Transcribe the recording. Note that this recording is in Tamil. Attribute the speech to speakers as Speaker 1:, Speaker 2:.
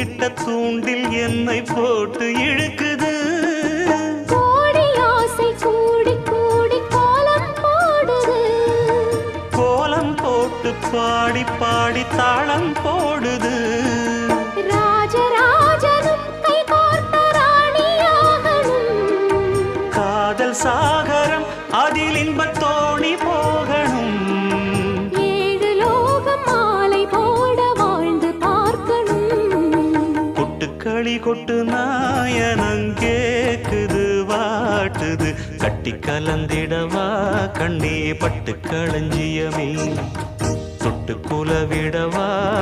Speaker 1: இட்ட தூண்டில் என்னை போட்டு இழுக்குது.
Speaker 2: கோடி ஆசை கூடி கூடி கோலம் போடுது.
Speaker 1: கோலம் போட்டு பாடி பாடி தாளம் போடுது.
Speaker 2: ராஜராஜனும் கை கோர்த்த ராணியாகணும்.
Speaker 1: காதல் சாகரம் அதில் இன்பத் தோணி போகணும்.
Speaker 2: ஏழு லோகம் மாலை போட வாழ்ந்து பார்க்கணும்.
Speaker 1: கொட்டுக்களி கொட்டு நாயனங்கேக்குது வாட்டுது. கட்டி கலந்திடவா கண்ணே பட்டு களஞ்சியமே தொட்டு குலவிடவா